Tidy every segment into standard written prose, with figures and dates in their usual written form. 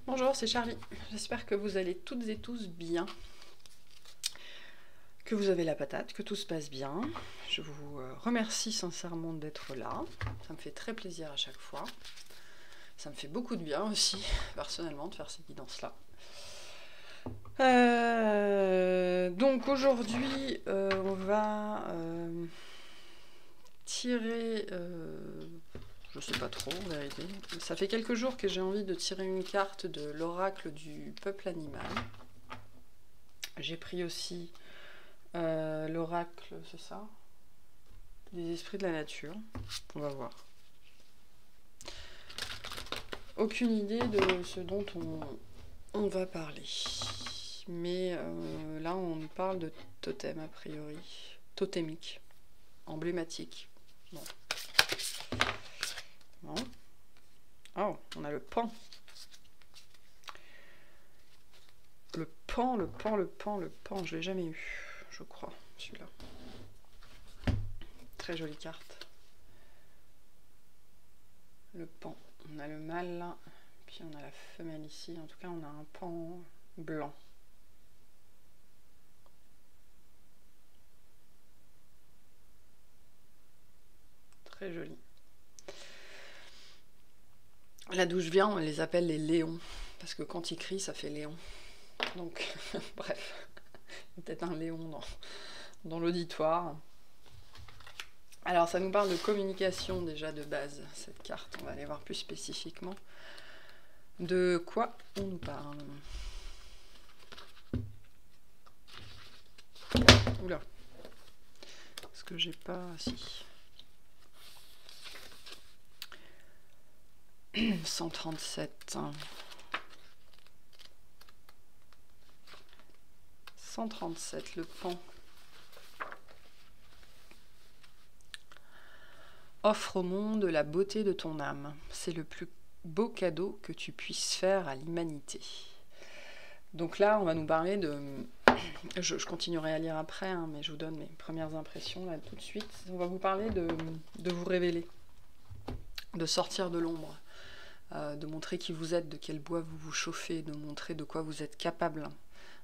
Bonjour, c'est Charlie. J'espère que vous allez toutes et tous bien, que vous avez la patate, que tout se passe bien. Je vous remercie sincèrement d'être là. Ça me fait très plaisir à chaque fois. Ça me fait beaucoup de bien aussi, personnellement, de faire ces guidances-là. Donc aujourd'hui, on va tirer... je sais pas trop, en vérité. Ça fait quelques jours que j'ai envie de tirer une carte de l'oracle du peuple animal. J'ai pris aussi l'oracle, c'est ça, des esprits de la nature. On va voir. Aucune idée de ce dont on va parler. Mais là, on nous parle de totem, a priori. Totémique. Emblématique. Bon. Bon. Oh, on a le pan. Le pan. Je l'ai jamais eu, je crois, celui-là. Très jolie carte. Le pan. On a le mâle là, puis on a la femelle ici. En tout cas, on a un pan blanc. Très joli. Là d'où je viens, on les appelle les léons, parce que quand ils crient, ça fait léon. Donc, bref, peut-être un léon dans l'auditoire. Alors, ça nous parle de communication déjà de base, cette carte. On va aller voir plus spécifiquement de quoi on nous parle. Oula. Est-ce que j'ai pas... Si. 137. 137, le pan. Offre au monde la beauté de ton âme. C'est le plus beau cadeau que tu puisses faire à l'humanité. Donc là, on va nous parler de... Je continuerai à lire après, hein, mais je vous donne mes premières impressions là tout de suite. On va vous parler de vous révéler, de sortir de l'ombre, de montrer qui vous êtes, de quel bois vous vous chauffez, de montrer de quoi vous êtes capable.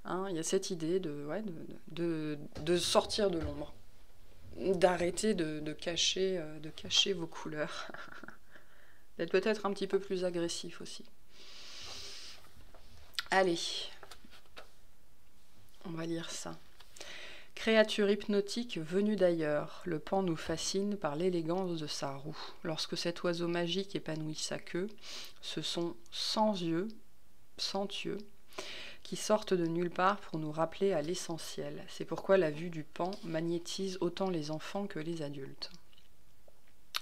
Hein, il y a cette idée de sortir de l'ombre, d'arrêter de cacher vos couleurs, d'être peut-être un petit peu plus agressif aussi. Allez, on va lire ça. Créature hypnotique venue d'ailleurs, le pan nous fascine par l'élégance de sa roue. Lorsque cet oiseau magique épanouit sa queue, ce sont 100 yeux, qui sortent de nulle part pour nous rappeler à l'essentiel. C'est pourquoi la vue du pan magnétise autant les enfants que les adultes.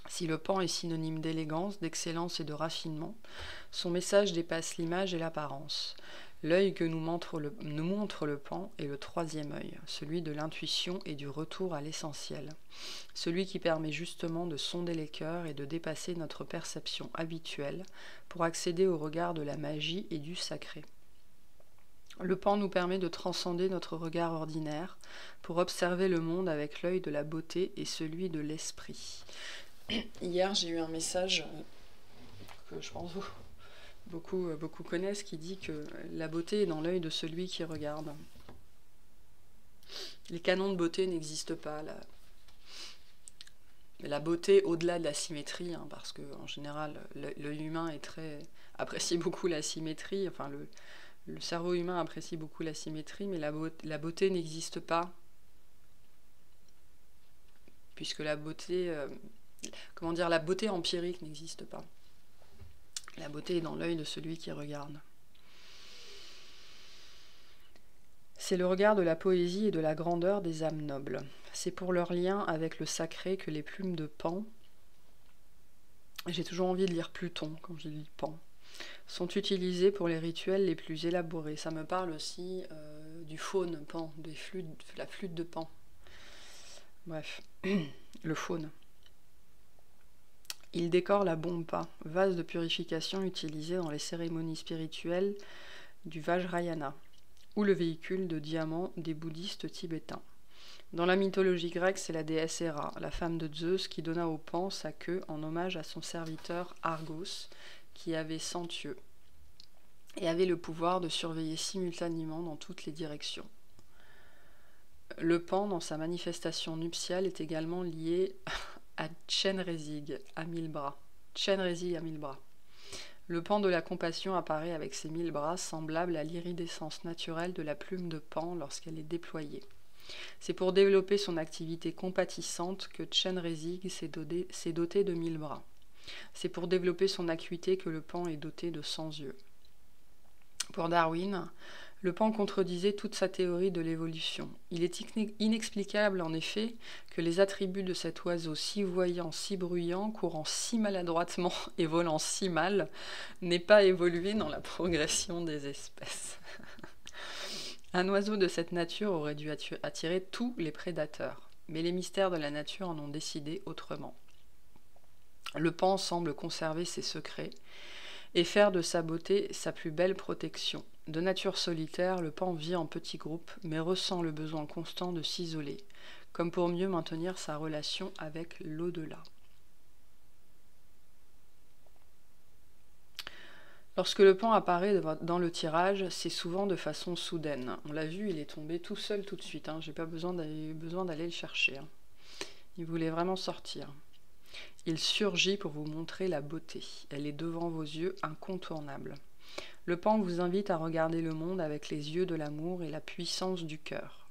Si le pan est synonyme d'élégance, d'excellence et de raffinement, son message dépasse l'image et l'apparence. L'œil que nous montre le pan est le troisième œil, celui de l'intuition et du retour à l'essentiel, celui qui permet justement de sonder les cœurs et de dépasser notre perception habituelle pour accéder au regard de la magie et du sacré. Le pan nous permet de transcender notre regard ordinaire pour observer le monde avec l'œil de la beauté et celui de l'esprit. Hier, j'ai eu un message que je pense beaucoup connaissent qui dit que la beauté est dans l'œil de celui qui regarde. Les canons de beauté n'existent pas. La beauté au-delà de la symétrie, hein, parce qu'en général, l'œil humain apprécie beaucoup la symétrie, enfin le cerveau humain apprécie beaucoup la symétrie, mais la beauté n'existe pas, puisque la beauté, la beauté empirique n'existe pas. La beauté est dans l'œil de celui qui regarde. C'est le regard de la poésie et de la grandeur des âmes nobles. C'est pour leur lien avec le sacré que les plumes de Pan, j'ai toujours envie de lire Pluton quand je lis Pan, sont utilisées pour les rituels les plus élaborés. Ça me parle aussi du faune Pan, la flûte de Pan. Bref, le faune. Il décore la bompa, vase de purification utilisé dans les cérémonies spirituelles du Vajrayana, ou le véhicule de diamant des bouddhistes tibétains. Dans la mythologie grecque, c'est la déesse Héra, la femme de Zeus, qui donna au pan sa queue en hommage à son serviteur Argos, qui avait 100 yeux. et avez le pouvoir de surveiller simultanément dans toutes les directions. Le pan, dans sa manifestation nuptiale, est également lié à Chenrezig, à 1000 bras. Chenrezig à 1000 bras. Le pan de la compassion apparaît avec ses 1000 bras, semblable à l'iridescence naturelle de la plume de pan lorsqu'elle est déployée. C'est pour développer son activité compatissante que Chenrezig s'est doté de 1000 bras. C'est pour développer son acuité que le pan est doté de 100 yeux. Pour Darwin, le pan contredisait toute sa théorie de l'évolution. Il est inexplicable en effet que les attributs de cet oiseau si voyant, si bruyant, courant si maladroitement et volant si mal n'aient pas évolué dans la progression des espèces. Un oiseau de cette nature aurait dû attirer tous les prédateurs, mais les mystères de la nature en ont décidé autrement. Le pan semble conserver ses secrets et faire de sa beauté sa plus belle protection. De nature solitaire, le pan vit en petits groupes, mais ressent le besoin constant de s'isoler, comme pour mieux maintenir sa relation avec l'au-delà. Lorsque le pan apparaît dans le tirage, c'est souvent de façon soudaine. On l'a vu, il est tombé tout seul tout de suite, hein. J'ai pas besoin d'aller le chercher, hein. Il voulait vraiment sortir. Il surgit pour vous montrer la beauté. Elle est devant vos yeux, incontournable. Le pan vous invite à regarder le monde avec les yeux de l'amour et la puissance du cœur.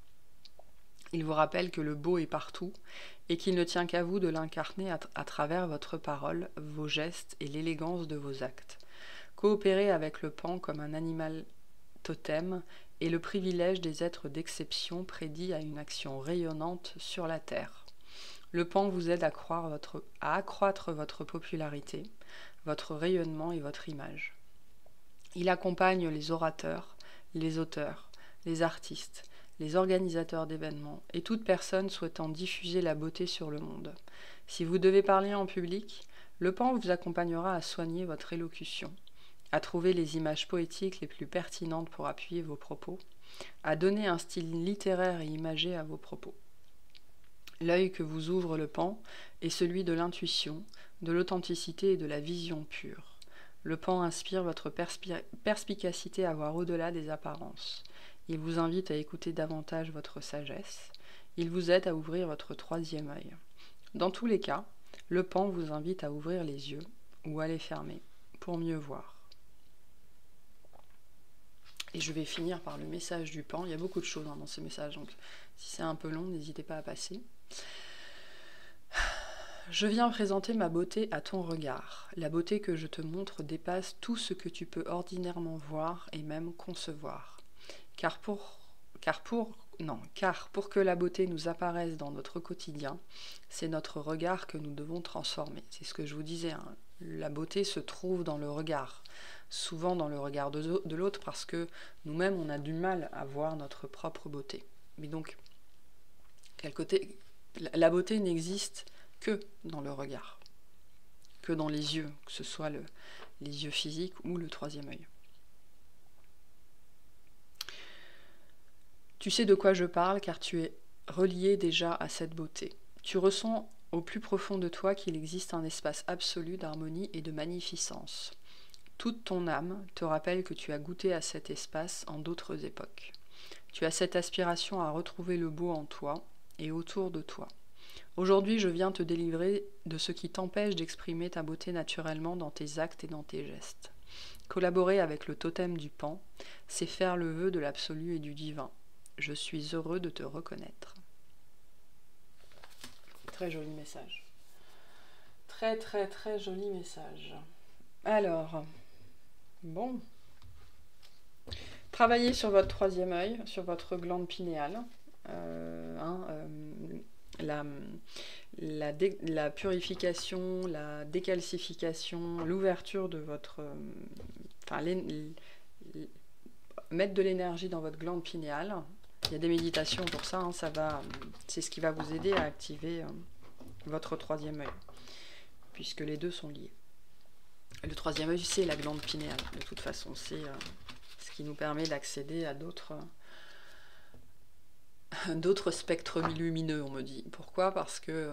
Il vous rappelle que le beau est partout et qu'il ne tient qu'à vous de l'incarner à travers votre parole, vos gestes et l'élégance de vos actes. Coopérer avec le pan comme un animal totem est le privilège des êtres d'exception prédits à une action rayonnante sur la terre. Le pan vous aide à accroître votre popularité, votre rayonnement et votre image. Il accompagne les orateurs, les auteurs, les artistes, les organisateurs d'événements et toute personne souhaitant diffuser la beauté sur le monde. Si vous devez parler en public, le pan vous accompagnera à soigner votre élocution, à trouver les images poétiques les plus pertinentes pour appuyer vos propos, à donner un style littéraire et imagé à vos propos. L'œil que vous ouvre le pan est celui de l'intuition, de l'authenticité et de la vision pure. Le pan inspire votre perspicacité à voir au-delà des apparences. Il vous invite à écouter davantage votre sagesse. Il vous aide à ouvrir votre troisième œil. Dans tous les cas, le pan vous invite à ouvrir les yeux ou à les fermer pour mieux voir. Et je vais finir par le message du pan. Il y a beaucoup de choses dans ce message, donc si c'est un peu long, n'hésitez pas à passer. Je viens présenter ma beauté à ton regard. La beauté que je te montre dépasse tout ce que tu peux ordinairement voir et même concevoir. Car pour que la beauté nous apparaisse dans notre quotidien, c'est notre regard que nous devons transformer. C'est ce que je vous disais, hein. La beauté se trouve dans le regard, souvent dans le regard de l'autre, parce que nous-mêmes, on a du mal à voir notre propre beauté. Mais donc, la beauté n'existe que dans le regard, que dans les yeux, que ce soit les yeux physiques ou le troisième œil. Tu sais de quoi je parle car tu es relié déjà à cette beauté. Tu ressens au plus profond de toi qu'il existe un espace absolu d'harmonie et de magnificence. Toute ton âme te rappelle que tu as goûté à cet espace en d'autres époques. Tu as cette aspiration à retrouver le beau en toi et autour de toi. Aujourd'hui, je viens te délivrer de ce qui t'empêche d'exprimer ta beauté naturellement dans tes actes et dans tes gestes. Collaborer avec le totem du pan, c'est faire le vœu de l'absolu et du divin. Je suis heureux de te reconnaître. Très joli message. Très très très joli message. Alors, bon. Travaillez sur votre troisième œil, sur votre glande pinéale. La purification, la décalcification, l'ouverture de votre... mettre de l'énergie dans votre glande pinéale. Il y a des méditations pour ça, hein, c'est ce qui va vous aider à activer votre troisième œil, puisque les deux sont liés. Le troisième œil, c'est la glande pinéale, de toute façon, c'est ce qui nous permet d'accéder à d'autres spectres lumineux, on me dit. Pourquoi? Parce que,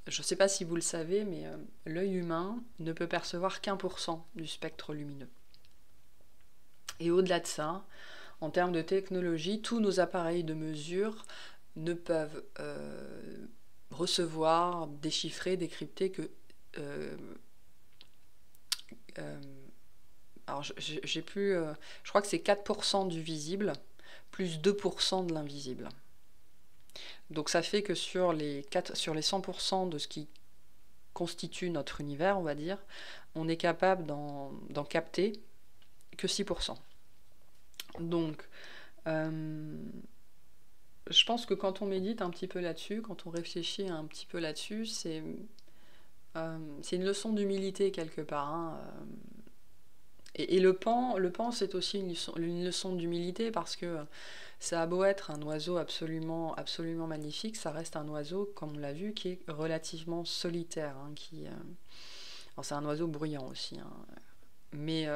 je ne sais pas si vous le savez, mais l'œil humain ne peut percevoir qu'1% du spectre lumineux. Et au-delà de ça, en termes de technologie, tous nos appareils de mesure ne peuvent recevoir, déchiffrer, décrypter que... alors j'ai plus... je crois que c'est 4% du visible, plus 2% de l'invisible. Donc ça fait que sur les 100% de ce qui constitue notre univers, on va dire, on est capable d'en capter que 6%. Donc, je pense que quand on médite un petit peu là-dessus, quand on réfléchit un petit peu là-dessus, c'est une leçon d'humilité quelque part. Hein. Et le pan c'est aussi une leçon d'humilité parce que ça a beau être un oiseau absolument, absolument magnifique, ça reste un oiseau, comme on l'a vu, qui est relativement solitaire. Hein, alors c'est un oiseau bruyant aussi. Hein. Mais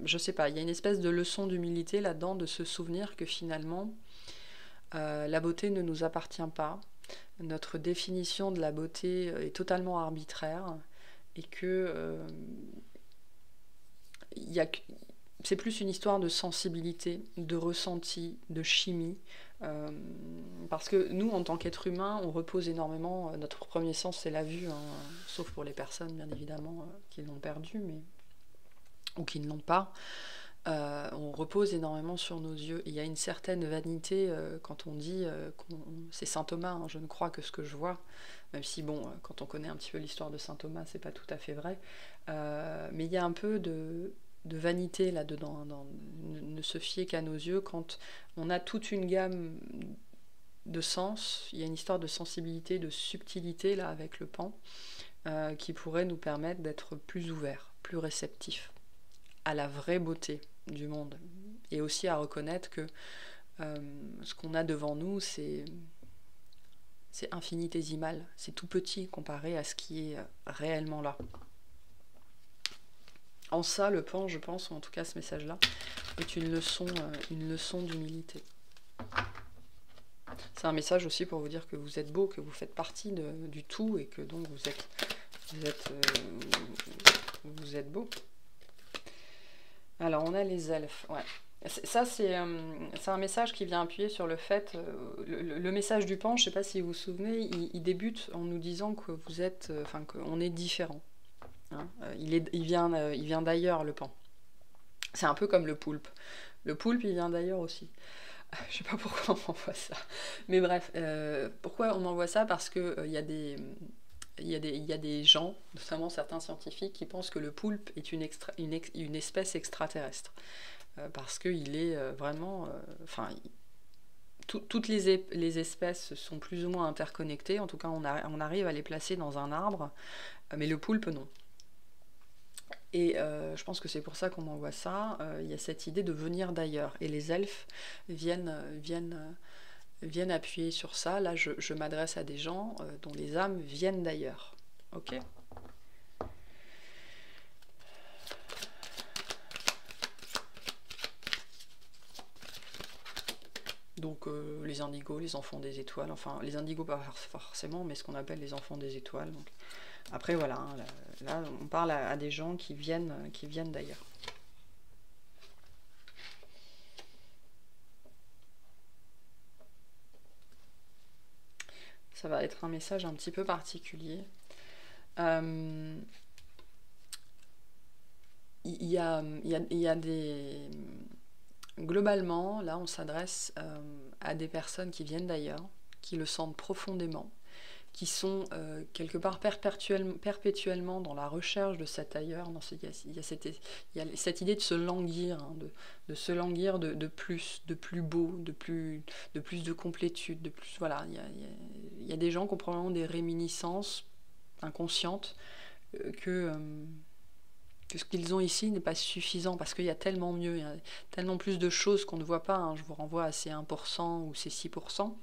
je sais pas, il y a une espèce de leçon d'humilité là-dedans, de se souvenir que finalement, la beauté ne nous appartient pas. Notre définition de la beauté est totalement arbitraire et que c'est plus une histoire de sensibilité, de ressenti, de chimie. Parce que nous, en tant qu'être humain, on repose énormément. Notre premier sens, c'est la vue, hein, sauf pour les personnes, bien évidemment, qui l'ont perdu, ou qui ne l'ont pas. On repose énormément sur nos yeux. Il y a une certaine vanité quand on dit c'est saint Thomas, hein, je ne crois que ce que je vois, même si bon, quand on connaît un petit peu l'histoire de saint Thomas, c'est pas tout à fait vrai, mais il y a un peu de vanité là-dedans, ne se fier qu'à nos yeux quand on a toute une gamme de sens. Il y a une histoire de sensibilité, de subtilité là avec le pan qui pourrait nous permettre d'être plus ouverts, plus réceptifs à la vraie beauté du monde, et aussi à reconnaître que ce qu'on a devant nous, c'est infinitésimal, c'est tout petit comparé à ce qui est réellement là. En ça, le pan, je pense, ou en tout cas ce message-là, est une leçon d'humilité. C'est un message aussi pour vous dire que vous êtes beau, que vous faites partie du tout, et que donc vous êtes beau. Alors, on a les elfes, ouais. Ça, c'est un message qui vient appuyer sur le fait... le message du pan, je ne sais pas si vous vous souvenez, il débute en nous disant que vous êtes... qu'on est différent. Hein. Il vient d'ailleurs, le pan. C'est un peu comme le poulpe. Le poulpe, il vient d'ailleurs aussi. Je ne sais pas pourquoi on m'envoie ça. Mais bref, pourquoi on m'envoie ça? Parce qu'il y a des... Il y a des gens, notamment certains scientifiques, qui pensent que le poulpe est une espèce extraterrestre. Parce qu'il est vraiment... toutes les espèces sont plus ou moins interconnectées. En tout cas, on arrive à les placer dans un arbre. Mais le poulpe, non. Et je pense que c'est pour ça qu'on m'envoie ça. Il y a cette idée de venir d'ailleurs. Et les elfes viennent appuyer sur ça. Là, je m'adresse à des gens dont les âmes viennent d'ailleurs. Ok ? Donc les indigos, les enfants des étoiles, enfin les indigos pas forcément, mais ce qu'on appelle les enfants des étoiles. Donc. Après voilà, hein, là on parle à des gens qui viennent d'ailleurs. Ça va être un message un petit peu particulier. Il y a des... Globalement, là, on s'adresse à des personnes qui viennent d'ailleurs, qui le sentent profondément, qui sont quelque part perpétuellement dans la recherche de cet ailleurs. Il y a cette idée de se languir, hein, de se languir de plus, de plus beau, de plus de complétude, de plus... Voilà, il y a des gens qui ont probablement des réminiscences inconscientes que ce qu'ils ont ici n'est pas suffisant, parce qu'il y a tellement mieux, il y a tellement plus de choses qu'on ne voit pas. Hein. Je vous renvoie à ces 1% ou ces 6%.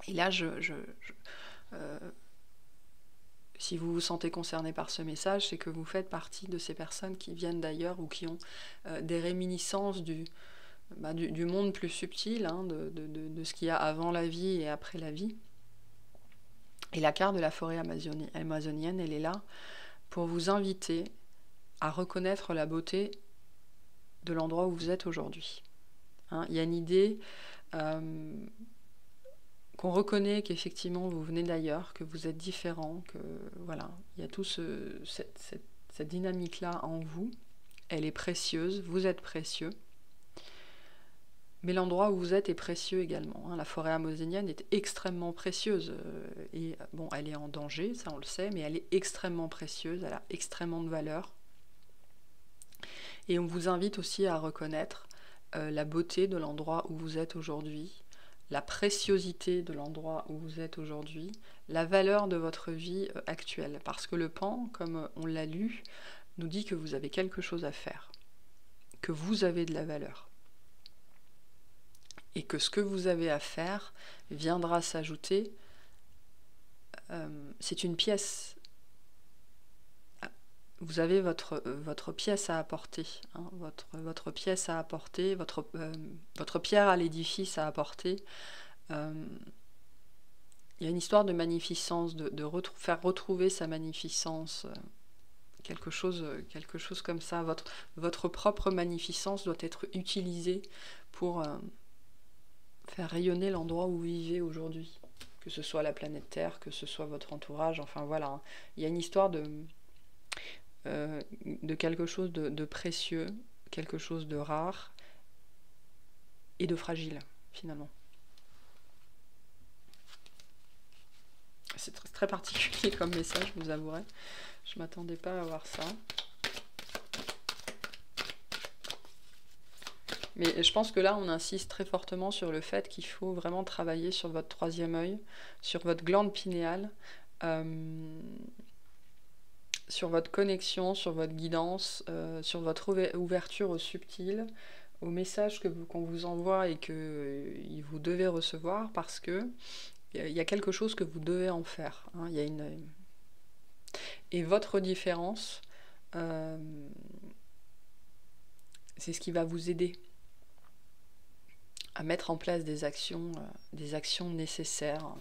Et là, si vous vous sentez concerné par ce message, c'est que vous faites partie de ces personnes qui viennent d'ailleurs ou qui ont des réminiscences du monde plus subtil, hein, de ce qu'il y a avant la vie et après la vie. Et la carte de la forêt amazonienne, elle est là pour vous inviter à reconnaître la beauté de l'endroit où vous êtes aujourd'hui. Hein, il y a une idée qu'on reconnaît qu'effectivement vous venez d'ailleurs, que vous êtes différent, que voilà, il y a tout cette dynamique-là en vous. Elle est précieuse, vous êtes précieux. Mais l'endroit où vous êtes est précieux également. Hein. La forêt amazonienne est extrêmement précieuse. Et bon, elle est en danger, ça on le sait, mais elle est extrêmement précieuse, elle a extrêmement de valeur. Et on vous invite aussi à reconnaître la beauté de l'endroit où vous êtes aujourd'hui, la préciosité de l'endroit où vous êtes aujourd'hui, la valeur de votre vie actuelle. Parce que le Pan, comme on l'a lu, nous dit que vous avez quelque chose à faire, que vous avez de la valeur. Et que ce que vous avez à faire viendra s'ajouter. C'est une pièce. Vous avez votre pièce à apporter, hein, votre pièce à apporter, votre pierre à l'édifice à apporter. Il y a une histoire de magnificence, de faire retrouver sa magnificence, quelque chose comme ça. Votre propre magnificence doit être utilisée pour faire rayonner l'endroit où vous vivez aujourd'hui. Que ce soit la planète Terre, que ce soit votre entourage, enfin voilà. Hein. Il y a une histoire de quelque chose de précieux, quelque chose de rare et de fragile, finalement. C'est très particulier comme message, je vous avouerai. Je ne m'attendais pas à voir ça. Mais je pense que là, on insiste très fortement sur le fait qu'il faut vraiment travailler sur votre troisième œil, sur votre glande pinéale, sur votre connexion, sur votre guidance, sur votre ouverture au subtil, aux messages qu'on vous envoie et que vous devez recevoir, parce que il y a quelque chose que vous devez en faire. Hein, y a Et votre différence, c'est ce qui va vous aider à mettre en place des actions nécessaires.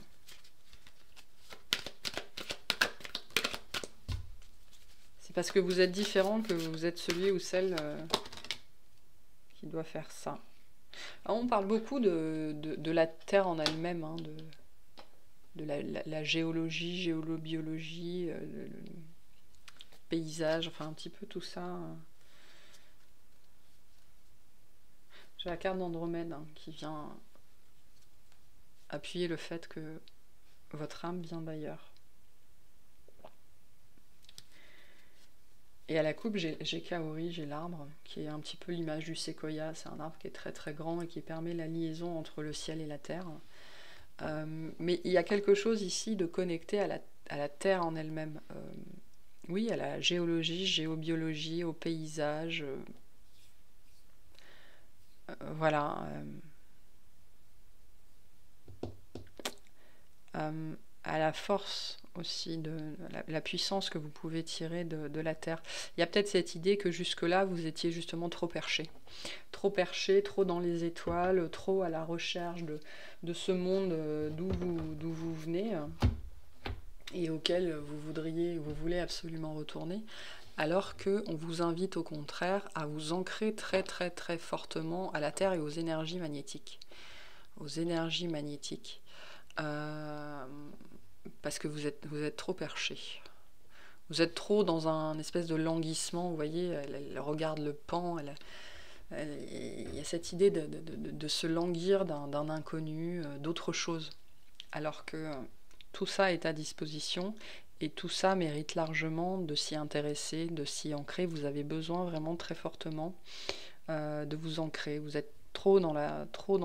C'est parce que vous êtes différent que vous êtes celui ou celle qui doit faire ça. Alors, on parle beaucoup de la Terre en elle-même, hein, de la géologie, géolobiologie, le paysage, enfin un petit peu tout ça. J'ai la carte d'Andromède hein, qui vient appuyer le fait que votre âme vient d'ailleurs. Et à la coupe, j'ai Kaori, j'ai l'arbre, qui est un petit peu l'image du séquoia. C'est un arbre qui est très très grand et qui permet la liaison entre le ciel et la terre. Mais il y a quelque chose ici de connecté à la terre en elle-même. Oui, à la géologie, géobiologie, au paysage. Voilà. À la force aussi, de la puissance que vous pouvez tirer de la Terre. Il y a peut-être cette idée que jusque-là, vous étiez justement trop perché, trop dans les étoiles, trop à la recherche de ce monde d'où vous venez et auquel vous voulez absolument retourner, alors qu'on vous invite au contraire à vous ancrer très très très fortement à la Terre et aux énergies magnétiques. Aux énergies magnétiques. Parce que vous êtes trop perché. Vous êtes trop dans un espèce de languissement, vous voyez, elle regarde le pan, il y a cette idée de se languir d'un inconnu, d'autre chose. Alors que tout ça est à disposition et tout ça mérite largement de s'y intéresser, de s'y ancrer. Vous avez besoin vraiment très fortement de vous ancrer. Vous êtes trop dans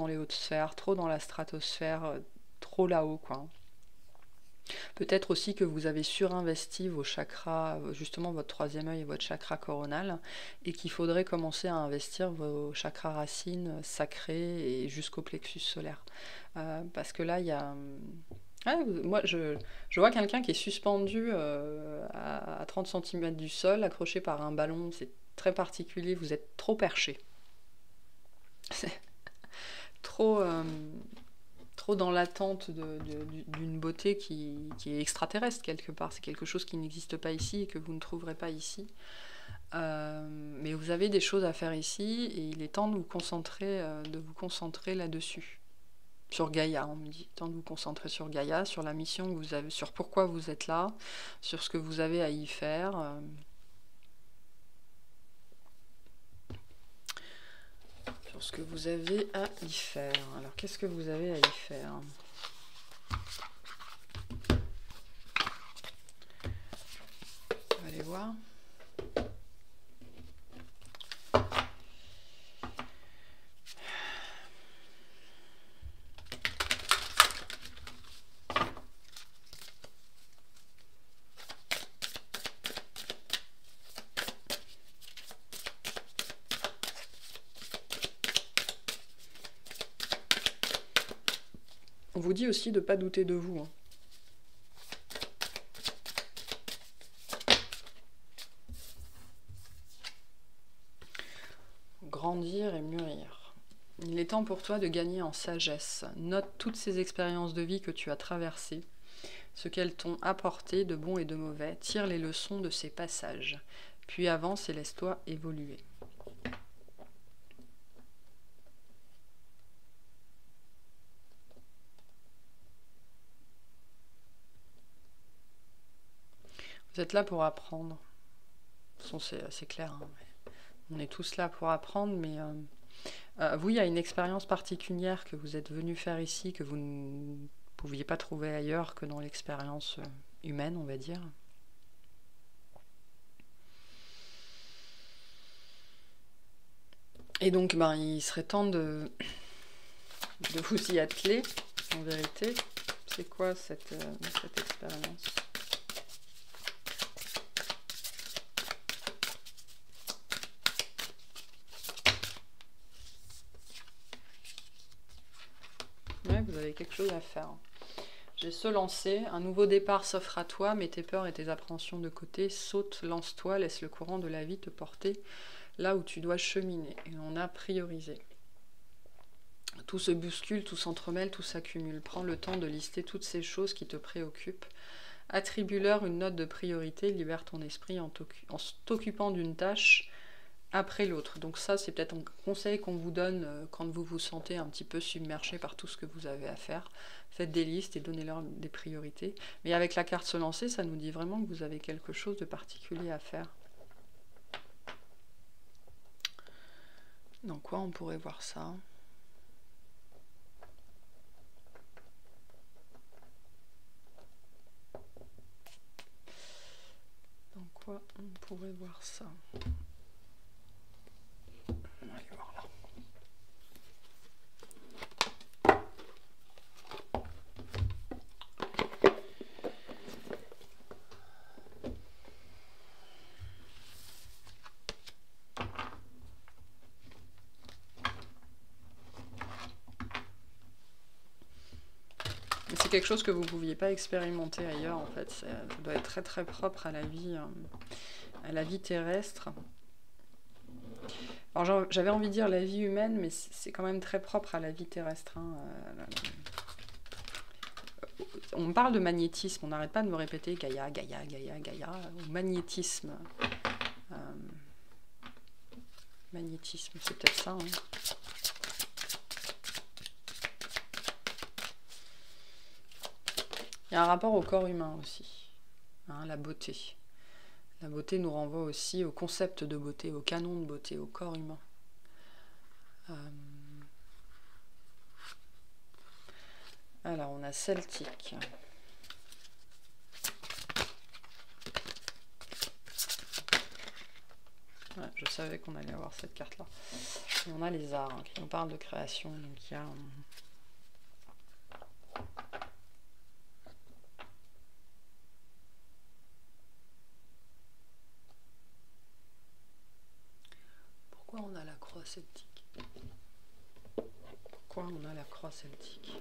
les hautes sphères, trop dans la stratosphère, trop là-haut, quoi. Peut-être aussi que vous avez surinvesti vos chakras, justement votre troisième œil et votre chakra coronal, et qu'il faudrait commencer à investir vos chakras racines sacrés et jusqu'au plexus solaire. Parce que là, il y a... moi, je vois quelqu'un qui est suspendu à 30 cm du sol, accroché par un ballon. C'est très particulier, vous êtes trop perché. C'est trop dans l'attente d'une beauté qui est extraterrestre quelque part. C'est quelque chose qui n'existe pas ici et que vous ne trouverez pas ici. Mais vous avez des choses à faire ici et il est temps de vous concentrer là-dessus. Sur Gaïa, on me dit. Temps de vous concentrer sur Gaïa, sur la mission que vous avez, sur pourquoi vous êtes là, sur ce que vous avez à y faire. Sur ce que vous avez à y faire. Alors, qu'est-ce que vous avez à y faire? On va aller voir. On vous dit aussi de ne pas douter de vous. Grandir et mûrir. Il est temps pour toi de gagner en sagesse. Note toutes ces expériences de vie que tu as traversées, ce qu'elles t'ont apporté de bon et de mauvais. Tire les leçons de ces passages, puis avance et laisse-toi évoluer. Vous êtes là pour apprendre. De toute façon, c'est clair. Hein. On est tous là pour apprendre, mais vous, il y a une expérience particulière que vous êtes venu faire ici, que vous ne pouviez pas trouver ailleurs que dans l'expérience humaine, on va dire. Et donc, ben, il serait temps de vous y atteler, en vérité. C'est quoi cette expérience ? Ouais, vous avez quelque chose à faire. J'ai se lancer, un nouveau départ s'offre à toi, mets tes peurs et tes appréhensions de côté, saute, lance-toi, laisse le courant de la vie te porter là où tu dois cheminer. Et on a priorisé. Tout se bouscule, tout s'entremêle, tout s'accumule. Prends le temps de lister toutes ces choses qui te préoccupent. Attribue-leur une note de priorité, libère ton esprit en t'occupant d'une tâche après l'autre. Donc ça, c'est peut-être un conseil qu'on vous donne quand vous vous sentez un petit peu submergé par tout ce que vous avez à faire. Faites des listes et donnez-leur des priorités. Mais avec la carte se lancer, ça nous dit vraiment que vous avez quelque chose de particulier à faire. Dans quoi on pourrait voir ça ? Dans quoi on pourrait voir ça ? On va aller voir là. C'est quelque chose que vous ne pouviez pas expérimenter ailleurs, en fait. Ça doit être très très propre à la vie terrestre. Alors j'avais envie de dire la vie humaine, mais c'est quand même très propre à la vie terrestre. Hein. On me parle de magnétisme, on n'arrête pas de me répéter Gaïa, Gaïa, Gaïa, Gaïa, au magnétisme. Magnétisme, c'est peut-être ça. Hein. Il y a un rapport au corps humain aussi, hein, la beauté. La beauté nous renvoie aussi au concept de beauté, au canon de beauté, au corps humain. Alors, on a celtique. Ouais, je savais qu'on allait avoir cette carte-là. Et on a les arts, hein, qui nous parlent de création. Donc, il y a... Pourquoi on a la croix celtique ? Pourquoi on a la croix celtique ?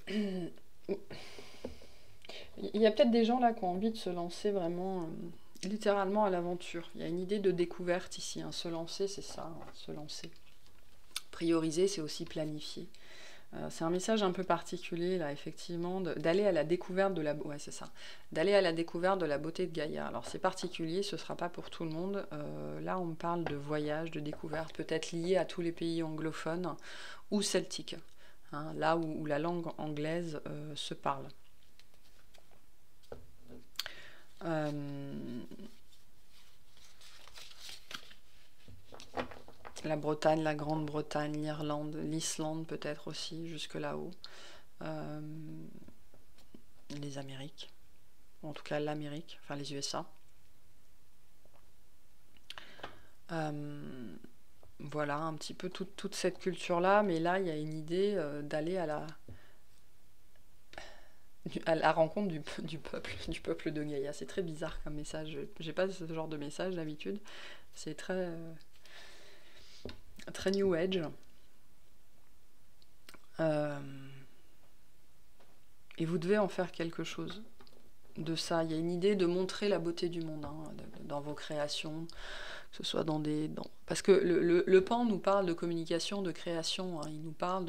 Il y a peut-être des gens là qui ont envie de se lancer vraiment littéralement à l'aventure. Il y a une idée de découverte ici, hein. Se lancer, c'est ça, hein, se lancer. Prioriser, c'est aussi planifier. C'est un message un peu particulier là, effectivement, d'aller à la découverte de la ouais, c'est ça, d'aller à la découverte de la beauté de Gaïa. Alors c'est particulier, ce sera pas pour tout le monde. Là, on me parle de voyage, de découverte, peut-être lié à tous les pays anglophones ou celtiques, hein, là où la langue anglaise se parle. La Bretagne, la Grande-Bretagne, l'Irlande, l'Islande peut-être aussi, jusque là-haut. Les Amériques, ou en tout cas l'Amérique, enfin les USA. Voilà, un petit peu toute cette culture-là, mais là, il y a une idée d'aller à la rencontre du peuple de Gaïa. C'est très bizarre comme message. J'ai pas ce genre de message d'habitude. C'est très New Age. Et vous devez en faire quelque chose de ça. Il y a une idée de montrer la beauté du monde, hein, dans vos créations, que ce soit dans des... Parce que le pan nous parle de communication, de création, hein. Il nous parle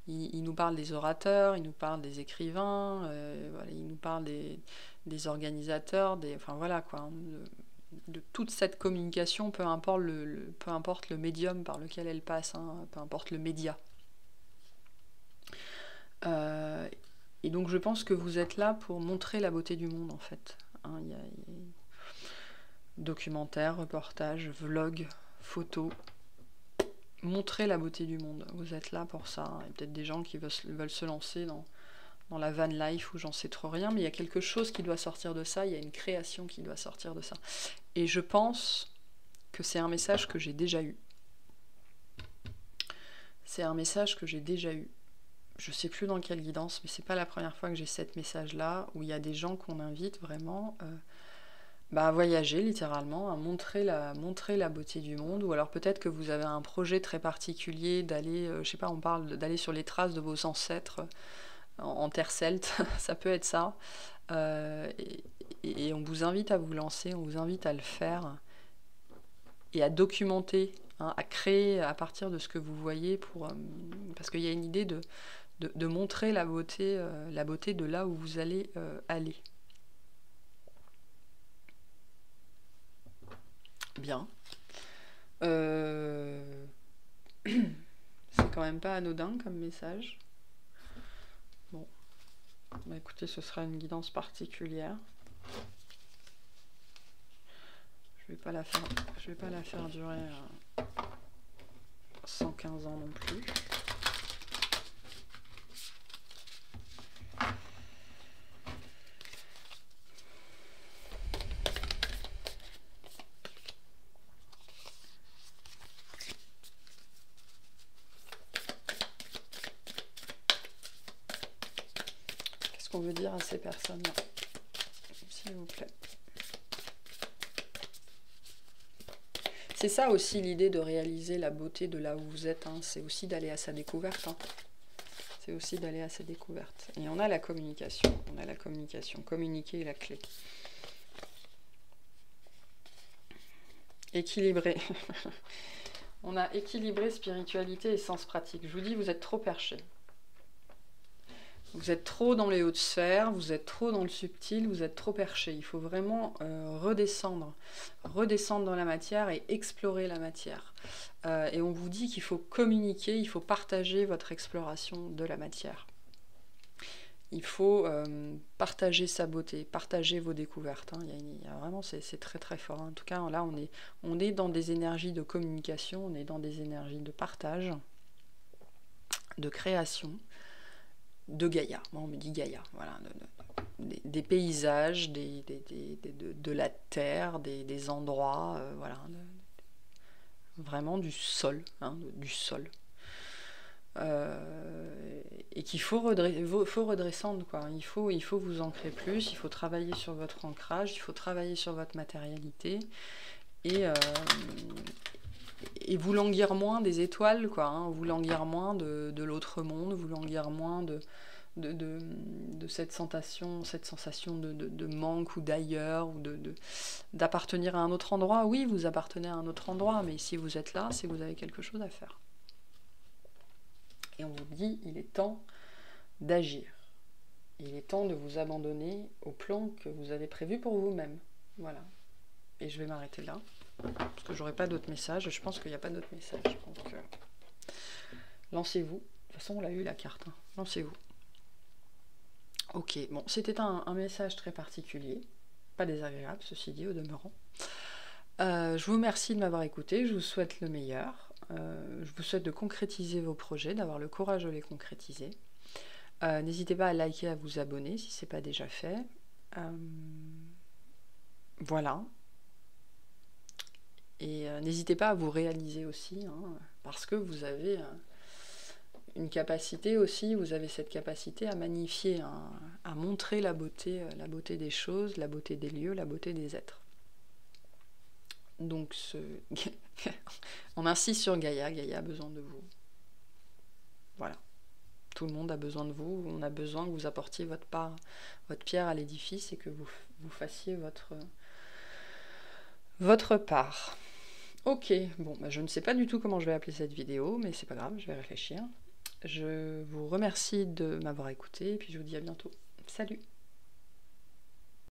il nous parle des orateurs, il nous parle des écrivains, voilà, il nous parle des organisateurs, enfin voilà quoi, hein, de toute cette communication, peu importe le médium par lequel elle passe, hein, peu importe le média. Et donc je pense que vous êtes là pour montrer la beauté du monde en fait, hein. Il y a documentaires, reportages, vlogs, photos, montrer la beauté du monde. Vous êtes là pour ça. Il y a peut-être des gens qui veulent se lancer dans la van life ou j'en sais trop rien, mais il y a quelque chose qui doit sortir de ça, il y a une création qui doit sortir de ça. Et je pense que c'est un message que j'ai déjà eu. C'est un message que j'ai déjà eu. Je sais plus dans quelle guidance, mais c'est pas la première fois que j'ai ce message-là, où il y a des gens qu'on invite vraiment à voyager littéralement, à montrer la beauté du monde, ou alors peut-être que vous avez un projet très particulier d'aller, je sais pas, on parle d'aller sur les traces de vos ancêtres en terre celte, ça peut être ça, et on vous invite à vous lancer, on vous invite à le faire, et à documenter, hein, à créer à partir de ce que vous voyez, parce qu'il y a une idée de montrer la beauté de là où vous allez aller. Bien. C'est quand même pas anodin comme message. Bon. Bah écoutez, ce sera une guidance particulière. Je vais pas la faire durer 115 ans non plus. Qu'est-ce qu'on veut dire à ces personnes-là, s'il vous plaît? C'est ça aussi l'idée de réaliser la beauté de là où vous êtes, hein. C'est aussi d'aller à sa découverte, hein. C'est aussi d'aller à sa découverte. Et on a la communication. Communiquer est la clé. Équilibré. On a équilibré spiritualité et sens pratique. Je vous dis, vous êtes trop perché. Vous êtes trop dans les hautes sphères, vous êtes trop dans le subtil, vous êtes trop perché. Il faut vraiment redescendre dans la matière et explorer la matière. Et on vous dit qu'il faut communiquer, il faut partager votre exploration de la matière. Il faut partager sa beauté, partager vos découvertes, hein. Il y a vraiment, c'est très très fort. En tout cas, là, on est dans des énergies de communication, on est dans des énergies de partage, de création, de Gaïa. Moi, on me dit Gaïa, voilà, des paysages, de la terre, des endroits, voilà, vraiment du sol, hein, du sol. Et qu'il faut redescendre, quoi. Il faut vous ancrer plus, il faut travailler sur votre ancrage, il faut travailler sur votre matérialité et vous languir moins des étoiles, quoi, hein, vous languir moins de l'autre monde, vous languir moins de cette sensation de manque ou d'ailleurs, ou d'appartenir à un autre endroit. Oui, vous appartenez à un autre endroit, mais si vous êtes là, c'est que vous avez quelque chose à faire. Et on vous dit, il est temps d'agir. Il est temps de vous abandonner au plan que vous avez prévu pour vous-même. Voilà. Et je vais m'arrêter là, parce que j'aurai pas d'autres messages. Je pense qu'il n'y a pas d'autres messages. Donc, lancez-vous. De toute façon, on l'a eu la carte. Hein. Lancez-vous. Ok, bon, c'était un message très particulier. Pas désagréable, ceci dit, au demeurant. Je vous remercie de m'avoir écouté. Je vous souhaite le meilleur. Je vous souhaite de concrétiser vos projets, d'avoir le courage de les concrétiser. N'hésitez pas à liker, à vous abonner si ce n'est pas déjà fait. Voilà. Et n'hésitez pas à vous réaliser aussi, hein, parce que vous avez une capacité aussi, vous avez cette capacité à magnifier, hein, à montrer la beauté des choses, la beauté des lieux, la beauté des êtres. Donc, on insiste sur Gaïa. Gaïa a besoin de vous. Voilà. Tout le monde a besoin de vous. On a besoin que vous apportiez votre pierre à l'édifice et que vous fassiez votre part. Ok, bon, bah je ne sais pas du tout comment je vais appeler cette vidéo, mais c'est pas grave, je vais réfléchir. Je vous remercie de m'avoir écouté et puis je vous dis à bientôt. Salut!